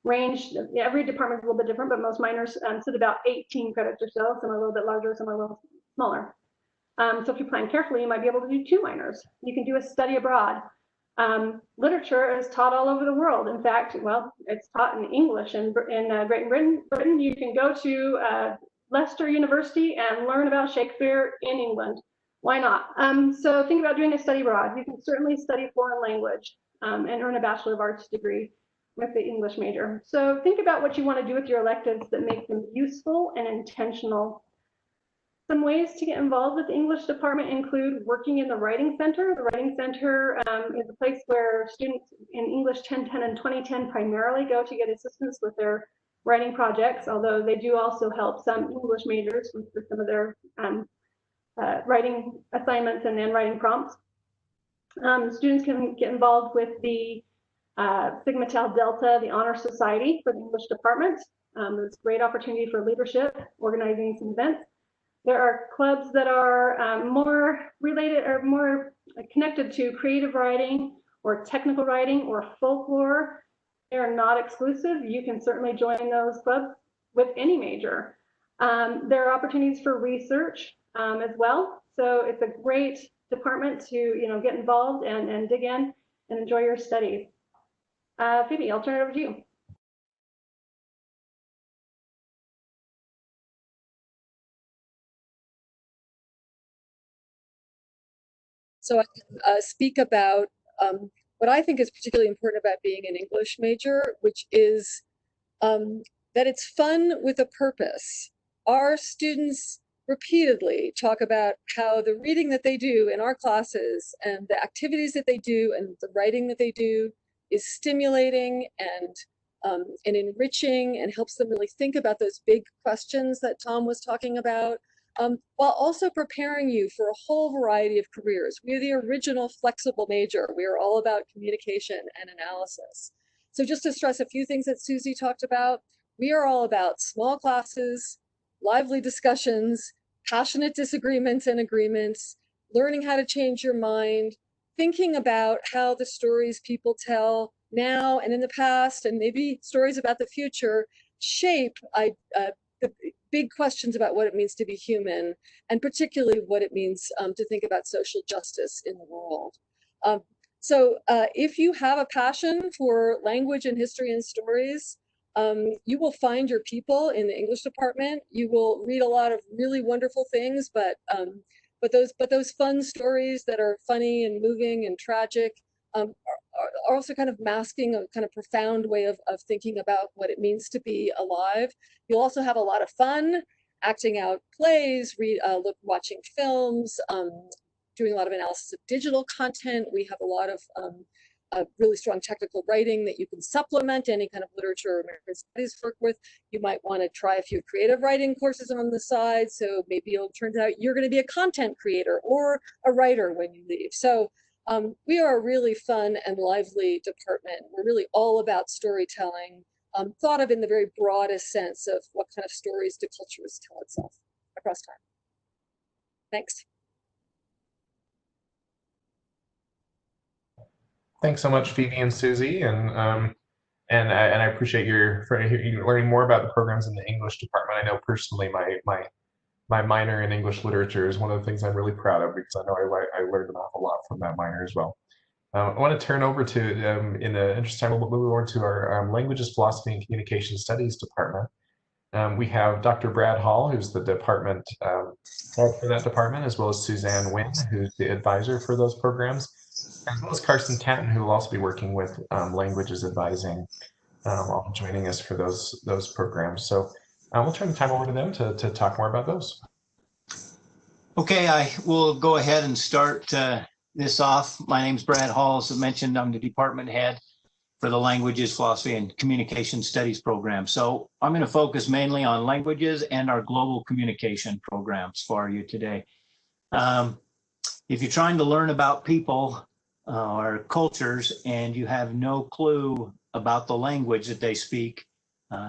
range, every department is a little bit different, but most minors sit about 18 credits or so. Some are a little bit larger, some are a little smaller. So if you plan carefully, you might be able to do 2 minors. You can do a study abroad. Literature is taught all over the world. In fact, well, it's taught in English in Great Britain. You can go to Leicester University and learn about Shakespeare in England. Why not? So think about doing a study abroad. You can certainly study foreign language and earn a Bachelor of Arts degree with the English major. So think about what you want to do with your electives that make them useful and intentional. Some ways to get involved with the English department include working in the Writing Center. The Writing Center is a place where students in English 1010 and 2010 primarily go to get assistance with their writing projects, although they do also help some English majors with some of their writing assignments and writing prompts. Students can get involved with the Sigma Tau Delta, the Honor Society for the English department. It's a great opportunity for leadership, organizing some events. There are clubs that are more related or more connected to creative writing or technical writing or folklore. They are not exclusive. You can certainly join those clubs with any major. There are opportunities for research as well. So it's a great department to get involved and dig in and enjoy your studies. Phoebe, I'll turn it over to you. So I can speak about what I think is particularly important about being an English major, which is that it's fun with a purpose. Our students repeatedly talk about how the reading that they do in our classes and the activities that they do and the writing that they do is stimulating and enriching and helps them really think about those big questions that Tom was talking about. While also preparing you for a whole variety of careers. We're the original flexible major. We are all about communication and analysis. So just to stress a few things that Susie talked about, we are all about small classes, lively discussions, passionate disagreements and agreements, learning how to change your mind, thinking about how the stories people tell now and in the past, and maybe stories about the future, shape the big questions about what it means to be human, and particularly what it means to think about social justice in the world. So if you have a passion for language and history and stories, you will find your people in the English department. You will read a lot of really wonderful things, but those fun stories that are funny and moving and tragic are also kind of masking a kind of profound way of thinking about what it means to be alive. You'll also have a lot of fun acting out plays, watching films, doing a lot of analysis of digital content. We have a lot of really strong technical writing that you can supplement any kind of literature or American studies work with. You might want to try a few creative writing courses on the side. So maybe it'll turn out you're going to be a content creator or a writer when you leave. So we are a really fun and lively department. We're really all about storytelling, thought of in the very broadest sense of what kind of stories do cultures tell itself across time. Thanks. Thanks so much, Phoebe and Susie, and I appreciate your learning more about the programs in the English department. I know personally my minor in English literature is one of the things I'm really proud of, because I know I learned an awful lot from that minor as well. I want to turn over to, in the interest of time, we'll move over to our Languages, Philosophy, and Communication Studies department. We have Dr. Brad Hall, who's the department head for that department, as well as Suzanne Wynn, who's the advisor for those programs, as well as Carson Tanton, who will also be working with languages advising, while joining us for those programs. So we'll turn the time over to them to talk more about those. Okay, I will go ahead and start this off. My name's Brad Hall. As I mentioned, I'm the department head for the Languages, Philosophy, and Communication Studies program. So I'm going to focus mainly on languages and our global communication programs for you today. If you're trying to learn about people or cultures and you have no clue about the language that they speak,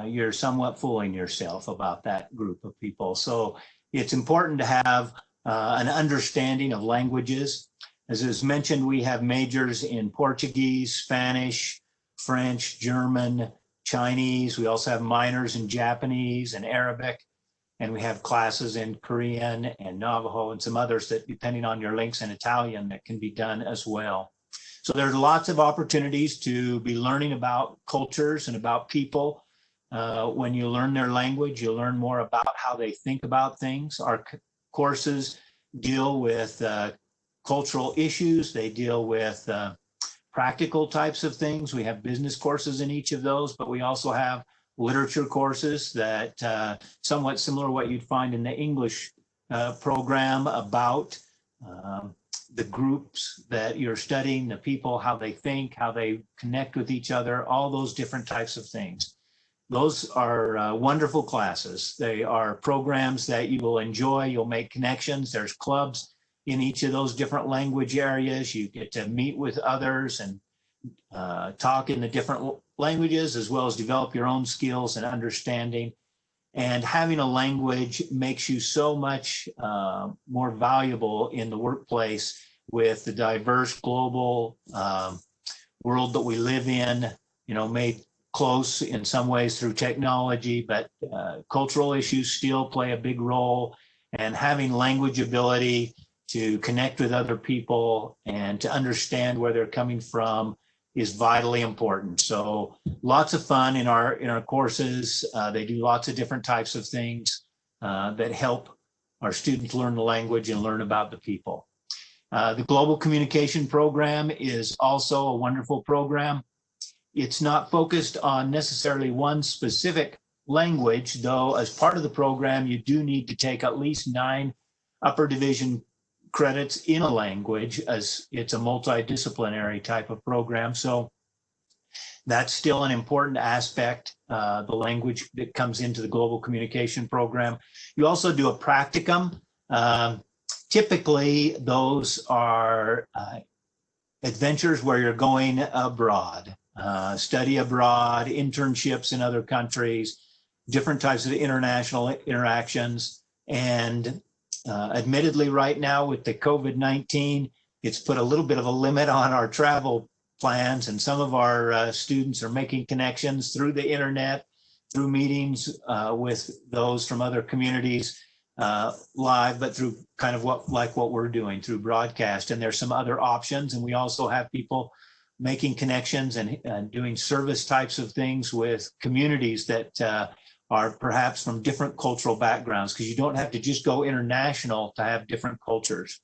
you're somewhat fooling yourself about that group of people. So it's important to have an understanding of languages. As is mentioned, we have majors in Portuguese, Spanish, French, German, Chinese. We also have minors in Japanese and Arabic. And we have classes in Korean and Navajo and some others that, depending on your links, in Italian, that can be done as well. So there's lots of opportunities to be learning about cultures and about people. When you learn their language, you learn more about how they think about things. Our courses deal with cultural issues. They deal with practical types of things. We have business courses in each of those, but we also have literature courses that somewhat similar to what you'd find in the English program about the groups that you're studying, the people, how they think, how they connect with each other, all those different types of things. Those are wonderful classes. They are programs that you will enjoy. You'll make connections. There's clubs in each of those different language areas. You get to meet with others and talk in the different languages, as well as develop your own skills and understanding. And having a language makes you so much more valuable in the workplace with the diverse global world that we live in, made close in some ways through technology, but cultural issues still play a big role. And having language ability to connect with other people and to understand where they're coming from is vitally important. So lots of fun in our courses. They do lots of different types of things that help our students learn the language and learn about the people. The Global Communication Program is also a wonderful program. It's not focused on necessarily one specific language, though as part of the program, you do need to take at least 9 upper division credits in a language, as it's a multidisciplinary type of program. So that's still an important aspect, the language that comes into the Global Communication Program. You also do a practicum. Typically, those are adventures where you're going abroad, study abroad, internships in other countries, different types of international interactions. And admittedly, right now with the COVID-19, it's put a little bit of a limit on our travel plans, and some of our students are making connections through the internet, through meetings with those from other communities live, but through kind of what we're doing through broadcast. And there's some other options, and we also have people making connections and doing service types of things with communities that are perhaps from different cultural backgrounds, because you don't have to just go international to have different cultures.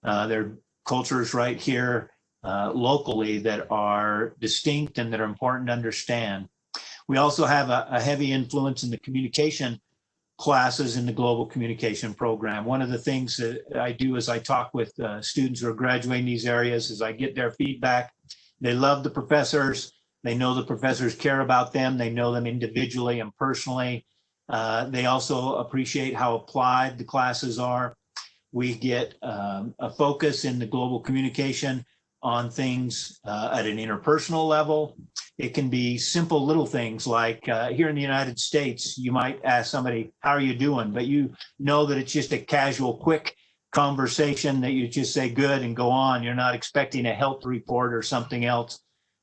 There are cultures right here locally that are distinct and that are important to understand. We also have a heavy influence in the communication classes in the Global Communication Program. One of the things that I do as I talk with students who are graduating these areas is I get their feedback. They love the professors. They know the professors care about them. They know them individually and personally. They also appreciate how applied the classes are. We get a focus in the global communication on things at an interpersonal level. It can be simple little things like here in the United States, you might ask somebody, how are you doing? But you know that it's just a casual, quick conversation that you just say good and go on. You're not expecting a health report or something else.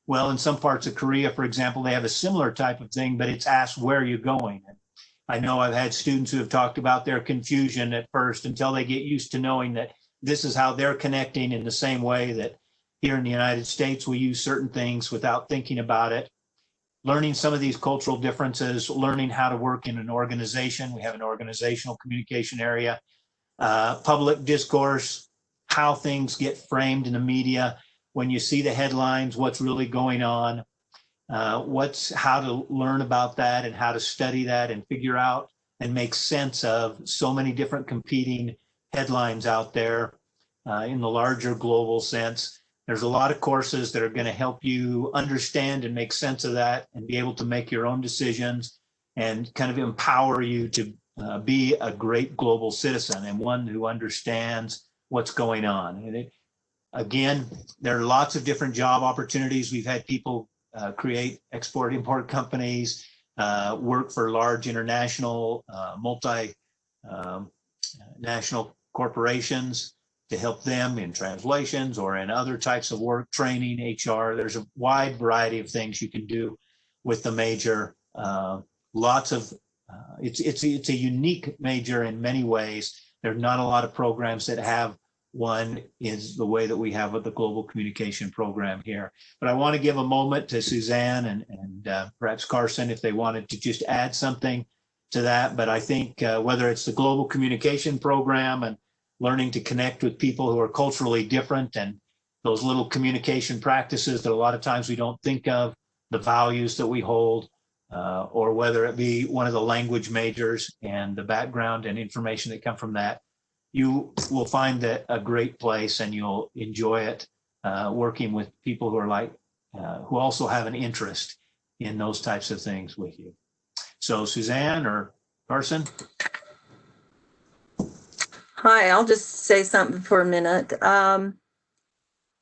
Well, in some parts of Korea, for example, they have a similar type of thing, but it's asked, where are you going? And I know I've had students who have talked about their confusion at first until they get used to knowing that this is how they're connecting in the same way that here in the United States, we use certain things without thinking about it. Learning some of these cultural differences, learning how to work in an organization. We have an organizational communication area, public discourse, how things get framed in the media. When you see the headlines, what's really going on, how to learn about that and how to study that and figure out and make sense of so many different competing headlines out there in the larger global sense. There's a lot of courses that are going to help you understand and make sense of that and be able to make your own decisions and kind of empower you to be a great global citizen and one who understands what's going on. And again, there are lots of different job opportunities. We've had people create export-import companies, work for large international, national corporations to help them in translations or in other types of work, training, HR. There's a wide variety of things you can do with the major. It's a unique major in many ways. There are not a lot of programs that have one is the way that we have with the global communication program here. But I want to give a moment to Suzanne and perhaps Carson if they wanted to just add something to that. But I think whether it's the global communication program and learning to connect with people who are culturally different and those little communication practices that a lot of times we don't think of, the values that we hold, or whether it be one of the language majors and the background and information that come from that, you will find that a great place and you'll enjoy it working with people who are like, who also have an interest in those types of things with you. So Suzanne or Carson? Hi, I'll just say something for a minute.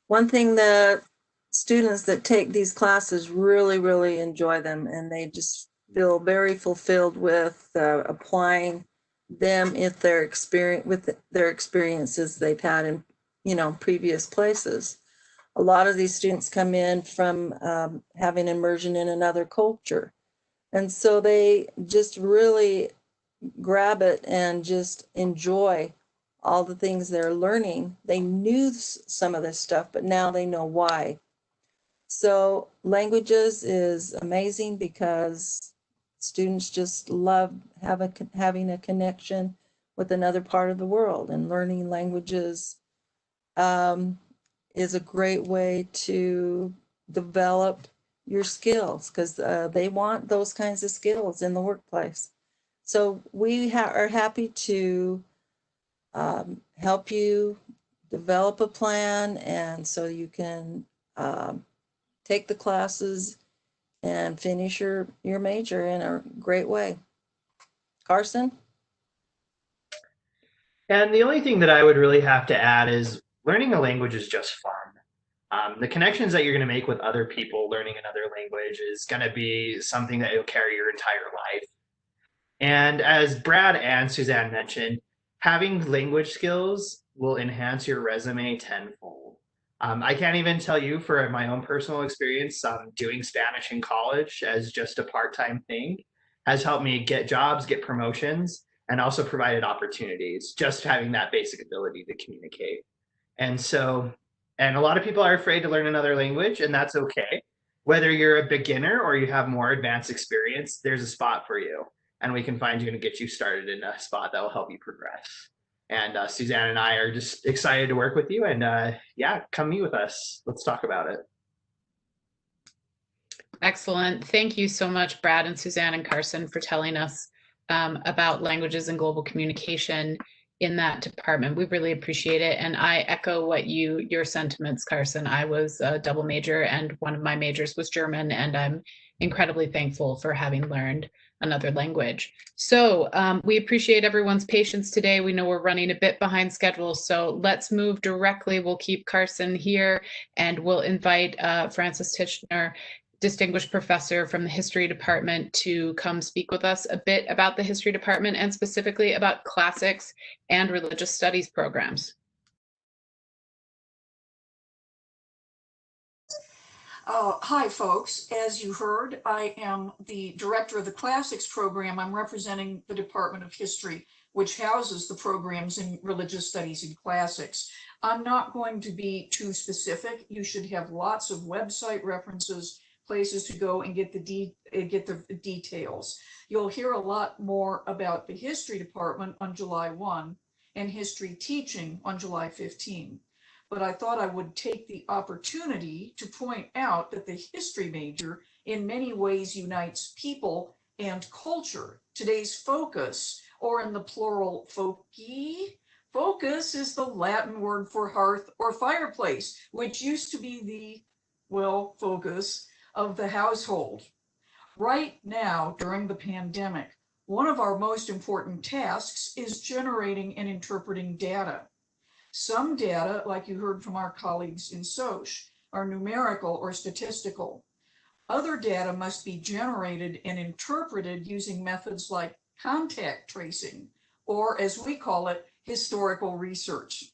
One thing that students that take these classes really, really enjoy them, and they just feel very fulfilled with applying them if their experience with their experiences they've had in, you know, previous places. A lot of these students come in from having immersion in another culture, and so they just really grab it and just enjoy all the things they're learning. They knew some of this stuff, but now they know why. So languages is amazing because students just love having a connection with another part of the world, and learning languages is a great way to develop your skills, because they want those kinds of skills in the workplace. So we are happy to help you develop a plan, and so you can take the classes and finish your major in a great way. Carson? And the only thing that I would really have to add is learning a language is just fun. The connections that you're going to make with other people learning another language is going to be something that you'll carry your entire life. And as Brad and Suzanne mentioned, having language skills will enhance your resume tenfold. I can't even tell you for my own personal experience, doing Spanish in college as just a part-time thing has helped me get jobs, get promotions, and also provided opportunities, just having that basic ability to communicate. And a lot of people are afraid to learn another language, and that's okay. Whether you're a beginner or you have more advanced experience, there's a spot for you, and we can find you and get you started in a spot that will help you progress. And Suzanne and I are just excited to work with you, and yeah, come meet with us. Let's talk about it. Excellent. Thank you so much, Brad and Suzanne and Carson, for telling us about languages and global communication in that department. We really appreciate it. And I echo your sentiments, Carson. I was a double major, and one of my majors was German, and I'm incredibly thankful for having learned another language. So we appreciate everyone's patience today. We know we're running a bit behind schedule, so let's move directly. We'll keep Carson here, and we'll invite Francis Titchener, distinguished professor from the history department, to come speak with us a bit about the history department and specifically about classics and religious studies programs. Hi, folks. As you heard, I am the director of the Classics program. I'm representing the Department of History, which houses the programs in religious studies and classics. I'm not going to be too specific. You should have lots of website references, places to go and get the details. You'll hear a lot more about the History Department on July 1 and history teaching on July 15. But I thought I would take the opportunity to point out that the history major in many ways unites people and culture. Today's focus, or in the plural, foci, focus is the Latin word for hearth or fireplace, which used to be the, well, focus of the household. Right now, during the pandemic, one of our most important tasks is generating and interpreting data. Some data, like you heard from our colleagues in Soch, are numerical or statistical. Other data must be generated and interpreted using methods like contact tracing, or as we call it, historical research.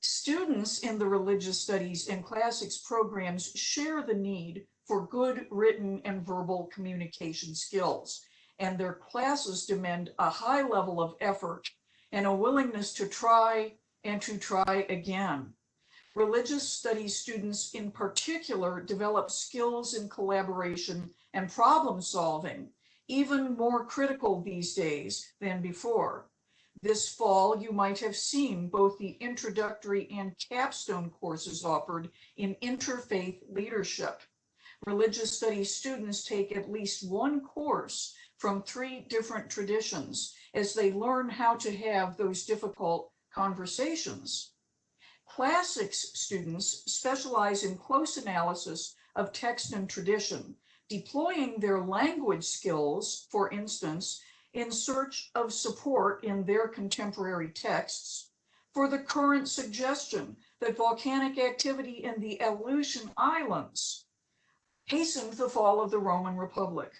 Students in the religious studies and classics programs share the need for good written and verbal communication skills, and their classes demand a high level of effort and a willingness to try and to try again. Religious studies students in particular develop skills in collaboration and problem solving, even more critical these days than before. This fall, you might have seen both the introductory and capstone courses offered in interfaith leadership. Religious studies students take at least one course from 3 different traditions as they learn how to have those difficult conversations. Classics students specialize in close analysis of text and tradition, deploying their language skills, for instance, in search of support in their contemporary texts for the current suggestion that volcanic activity in the Aleutian Islands hastened the fall of the Roman Republic.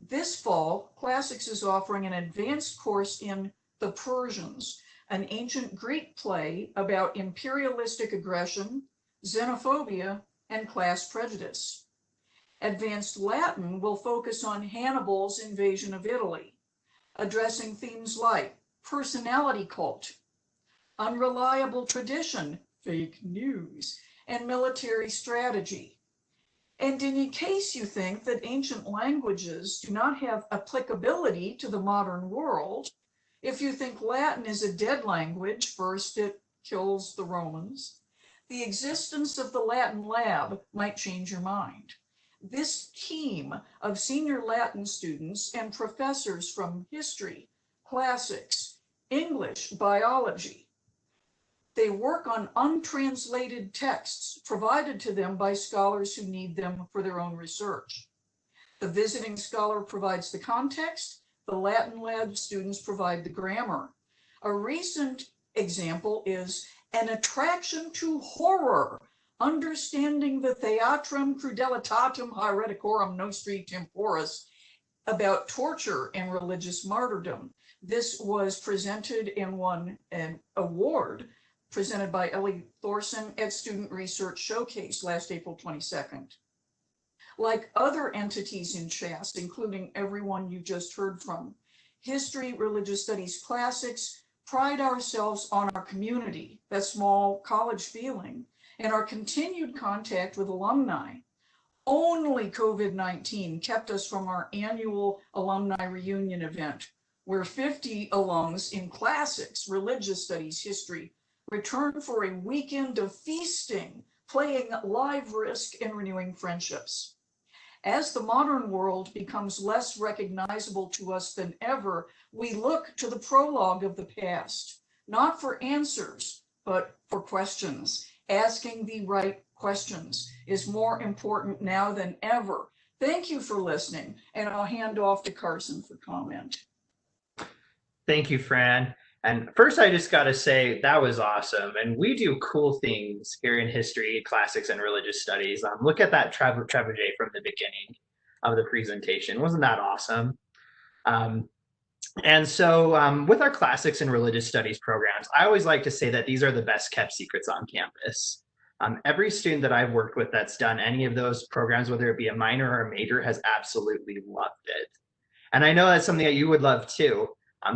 This fall, Classics is offering an advanced course in The Persians, an ancient Greek play about imperialistic aggression, xenophobia, and class prejudice. Advanced Latin will focus on Hannibal's invasion of Italy, addressing themes like personality cult, unreliable tradition, fake news, and military strategy. And in case you think that ancient languages do not have applicability to the modern world, if you think Latin is a dead language, first it kills the Romans, the existence of the Latin lab might change your mind. This team of senior Latin students and professors from history, classics, English, biology, they work on untranslated texts provided to them by scholars who need them for their own research. The visiting scholar provides the context, the Latin lab students provide the grammar. A recent example is An Attraction to Horror, Understanding the Theatrum Crudelitatum Hereticorum Nostri Temporis, about torture and religious martyrdom. This was presented and won an award presented by Ellie Thorson at Student Research Showcase last April 22nd. Like other entities in CHaSS, including everyone you just heard from, history, religious studies, classics, pride ourselves on our community, that small college feeling, and our continued contact with alumni. Only COVID-19 kept us from our annual alumni reunion event, where 50 alums in classics, religious studies, history, returned for a weekend of feasting, playing live Risk, and renewing friendships. As the modern world becomes less recognizable to us than ever, we look to the prologue of the past, not for answers, but for questions. Asking the right questions is more important now than ever. Thank you for listening, and I'll hand off to Carson for comment. Thank you, Fran. And first, I just got to say that was awesome. And we do cool things here in history, classics, and religious studies. Look at that trebuchet from the beginning of the presentation. Wasn't that awesome? And so with our classics and religious studies programs, I always like to say that these are the best kept secrets on campus. Every student that I've worked with that's done any of those programs, whether it be a minor or a major, has absolutely loved it. And I know that's something that you would love too.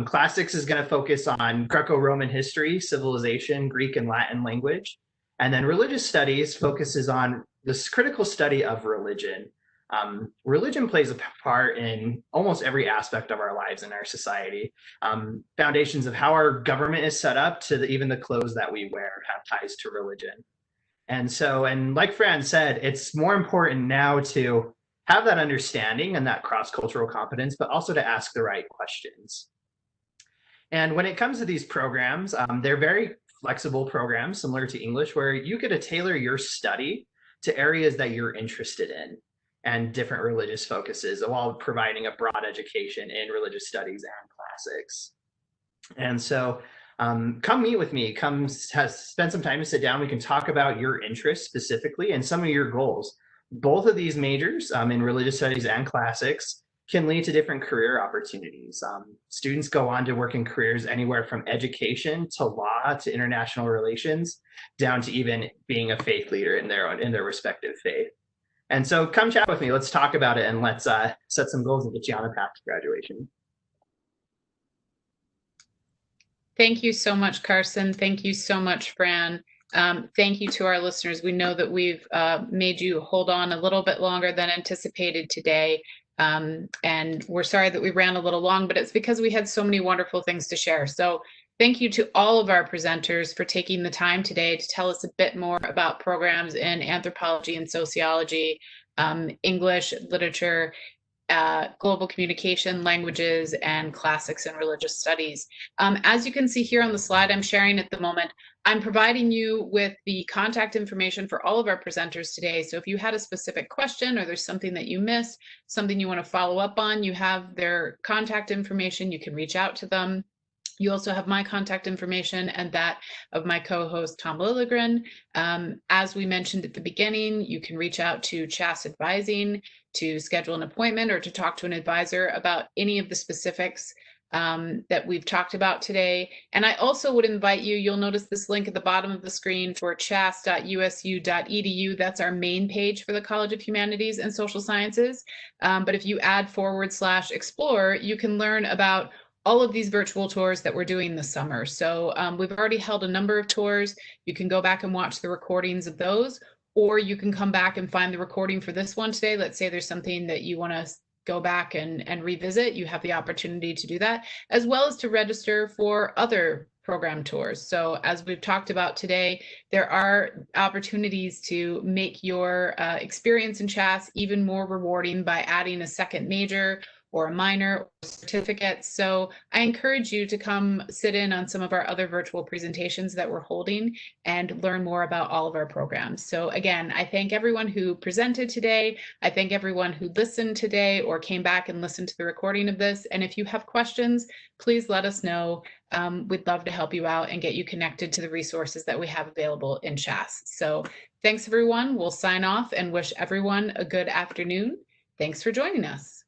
Classics is going to focus on Greco-Roman history, civilization, Greek and Latin language. And then religious studies focuses on this critical study of religion. Religion plays a part in almost every aspect of our lives in our society. Foundations of how our government is set up to even the clothes that we wear have ties to religion. And so, and like Fran said, it's more important now to have that understanding and that cross-cultural competence, but also to ask the right questions. And when it comes to these programs, they're very flexible programs similar to English, where you get to tailor your study to areas that you're interested in and different religious focuses, while providing a broad education in religious studies and classics. And so come meet with me, spend some time to sit down. We can talk about your interests specifically and some of your goals. Both of these majors in religious studies and classics can lead to different career opportunities. Students go on to work in careers anywhere from education to law to international relations, down to even being a faith leader in their respective faith. And so come chat with me. Let's talk about it, and let's set some goals and get you on a path to graduation. Thank you so much, Carson. Thank you so much, Fran. Thank you to our listeners. We know that we've made you hold on a little bit longer than anticipated today. And we're sorry that we ran a little long, but it's because we had so many wonderful things to share. So thank you to all of our presenters for taking the time today to tell us a bit more about programs in anthropology and sociology, English, literature, global communication, languages, and classics and religious studies. As you can see here on the slide I'm sharing at the moment, I'm providing you with the contact information for all of our presenters today. So if you had a specific question or there's something that you missed, something you want to follow up on, you have their contact information, you can reach out to them. You also have my contact information and that of my co-host, Tom Lilligren. As we mentioned at the beginning, you can reach out to CHaSS Advising to schedule an appointment or to talk to an advisor about any of the specifics that we've talked about today. And I also would invite you, you'll notice this link at the bottom of the screen for chas.usu.edu. That's our main page for the College of Humanities and Social Sciences. But if you add /explore, you can learn about all of these virtual tours that we're doing this summer. So we've already held a number of tours. You can go back and watch the recordings of those, or you can come back and find the recording for this one today. Let's say there's something that you want to go back and revisit. You have the opportunity to do that, as well as to register for other program tours. So as we've talked about today, there are opportunities to make your experience in CHaSS even more rewarding by adding a second major or a minor or certificate. So I encourage you to come sit in on some of our other virtual presentations that we're holding and learn more about all of our programs. So again, I thank everyone who presented today. I thank everyone who listened today or came back and listened to the recording of this. And if you have questions, please let us know. We'd love to help you out and get you connected to the resources that we have available in CHaSS. So thanks everyone. We'll sign off and wish everyone a good afternoon. Thanks for joining us.